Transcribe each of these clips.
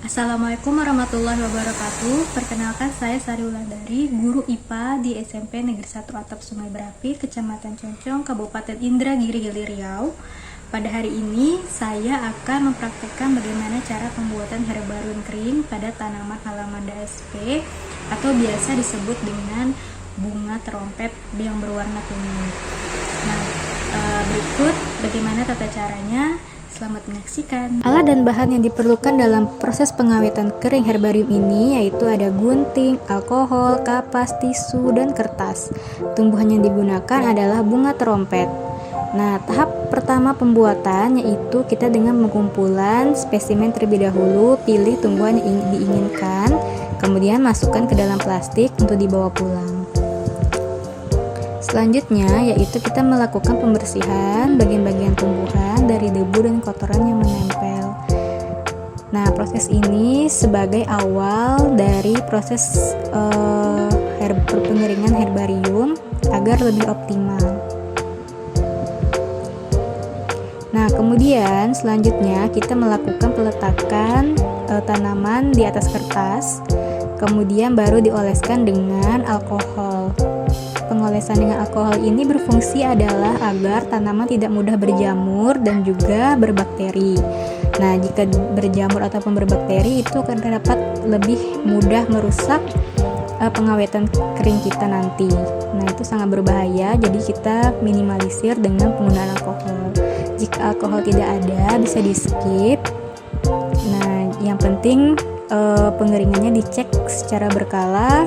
Assalamualaikum warahmatullahi wabarakatuh. Perkenalkan, saya Sari Wulandari, guru IPA di SMP Negeri 1 Atap Sungai Berapi, Kecamatan Concong, Kabupaten Indragiri, Riau. Pada hari ini saya akan mempraktekkan bagaimana cara pembuatan herbarium kering pada tanaman alamanda sp atau biasa disebut dengan bunga trompet yang berwarna kuning. Nah, berikut bagaimana tata caranya. Selamat menyaksikan. Alat dan bahan yang diperlukan dalam proses pengawetan kering herbarium ini yaitu ada gunting, alkohol, kapas, tisu, dan kertas. Tumbuhan yang digunakan adalah bunga trompet. Nah, tahap pertama pembuatan yaitu kita dengan pengumpulan spesimen terlebih dahulu, pilih tumbuhan yang diinginkan, kemudian masukkan ke dalam plastik untuk dibawa pulang. Selanjutnya yaitu kita melakukan pembersihan bagian-bagian tumbuhan dari debu dan kotoran yang menempel. Nah, proses ini sebagai awal dari proses pengeringan herbarium agar lebih optimal. Nah, kemudian selanjutnya kita melakukan peletakan tanaman di atas kertas, kemudian baru dioleskan dengan alkohol. Pengolesan dengan alkohol ini berfungsi adalah agar tanaman tidak mudah berjamur dan juga berbakteri. Nah, jika berjamur ataupun berbakteri itu akan dapat lebih mudah merusak pengawetan kering kita nanti. Nah, itu sangat berbahaya, jadi kita minimalisir dengan penggunaan alkohol. Jika alkohol tidak ada, bisa di skip. Nah, yang penting pengeringannya dicek secara berkala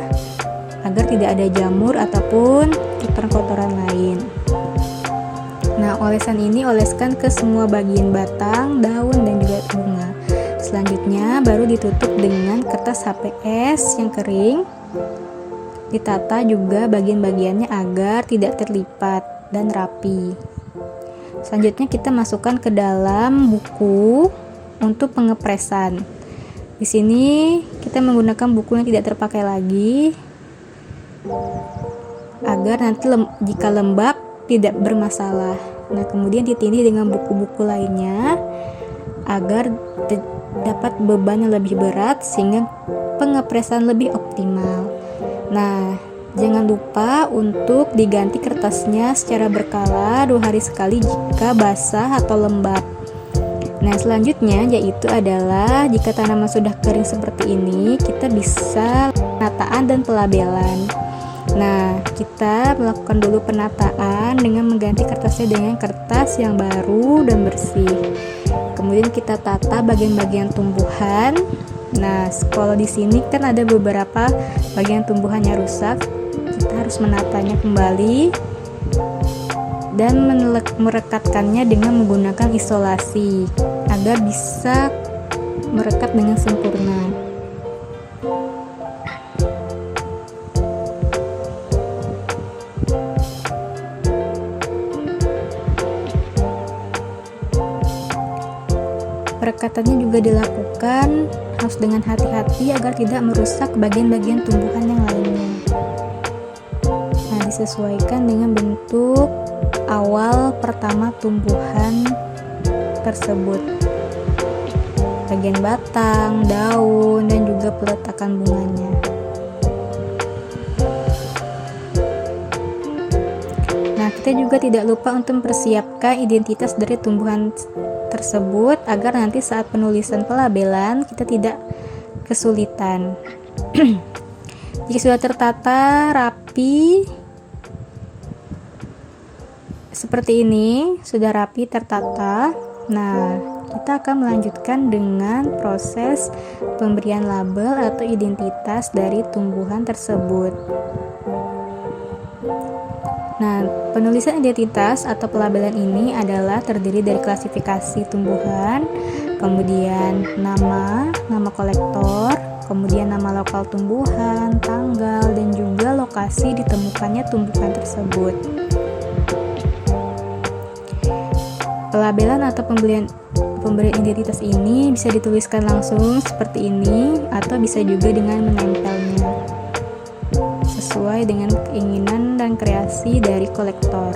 agar tidak ada jamur ataupun kotoran-kotoran lain. Nah, olesan ini oleskan ke semua bagian batang, daun, dan juga bunga. Selanjutnya baru ditutup dengan kertas HPS yang kering. Ditata juga bagian-bagiannya agar tidak terlipat dan rapi. Selanjutnya kita masukkan ke dalam buku untuk pengepresan. Di sini kita menggunakan buku yang tidak terpakai lagi, agar nanti jika lembab tidak bermasalah. Nah, kemudian ditindih dengan buku-buku lainnya agar dapat beban yang lebih berat sehingga pengepresan lebih optimal. Nah, jangan lupa untuk diganti kertasnya secara berkala 2 hari sekali jika basah atau lembab. Nah, selanjutnya yaitu adalah jika tanaman sudah kering seperti ini, kita bisa penataan dan pelabelan. Nah, kita melakukan dulu penataan dengan mengganti kertasnya dengan kertas yang baru dan bersih. Kemudian kita tata bagian-bagian tumbuhan. Nah, kalau di sini kan ada beberapa bagian tumbuhannya rusak, kita harus menatanya kembali dan merekatkannya dengan menggunakan isolasi agar bisa merekat dengan sempurna. Perekatannya juga dilakukan harus dengan hati-hati agar tidak merusak bagian-bagian tumbuhan yang lainnya. Nah, disesuaikan dengan bentuk awal pertama tumbuhan tersebut. Bagian batang, daun, dan juga peletakan bunganya. Nah, kita juga tidak lupa untuk mempersiapkan identitas dari tumbuhan tersebut agar nanti saat penulisan pelabelan kita tidak kesulitan. Jika sudah tertata rapi seperti ini, sudah rapi tertata, nah kita akan melanjutkan dengan proses pemberian label atau identitas dari tumbuhan tersebut. Nah, penulisan identitas atau pelabelan ini adalah terdiri dari klasifikasi tumbuhan, kemudian nama kolektor, kemudian nama lokal tumbuhan, tanggal, dan juga lokasi ditemukannya tumbuhan tersebut. Pelabelan atau pemberian identitas ini bisa dituliskan langsung seperti ini atau bisa juga dengan menempelnya sesuai dengan keinginan dan kreasi dari kolektor.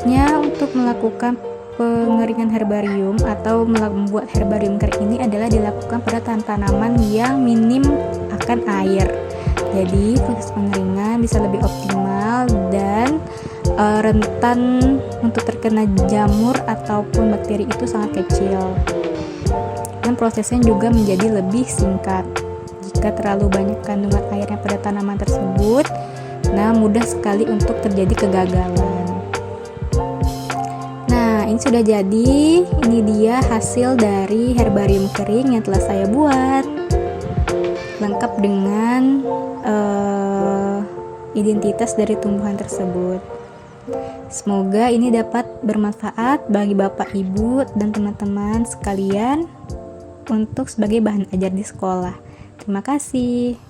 Selanjutnya, untuk melakukan pengeringan herbarium atau membuat herbarium kering ini adalah dilakukan pada tanaman yang minim akan air. Jadi proses pengeringan bisa lebih optimal dan rentan untuk terkena jamur ataupun bakteri itu sangat kecil. Dan prosesnya juga menjadi lebih singkat. Jika terlalu banyak kandungan airnya pada tanaman tersebut, nah mudah sekali untuk terjadi kegagalan. Nah, ini sudah jadi. Ini dia hasil dari herbarium kering yang telah saya buat, lengkap dengan identitas dari tumbuhan tersebut. Semoga ini dapat bermanfaat bagi Bapak, Ibu, dan teman-teman sekalian untuk sebagai bahan ajar di sekolah. Terima kasih.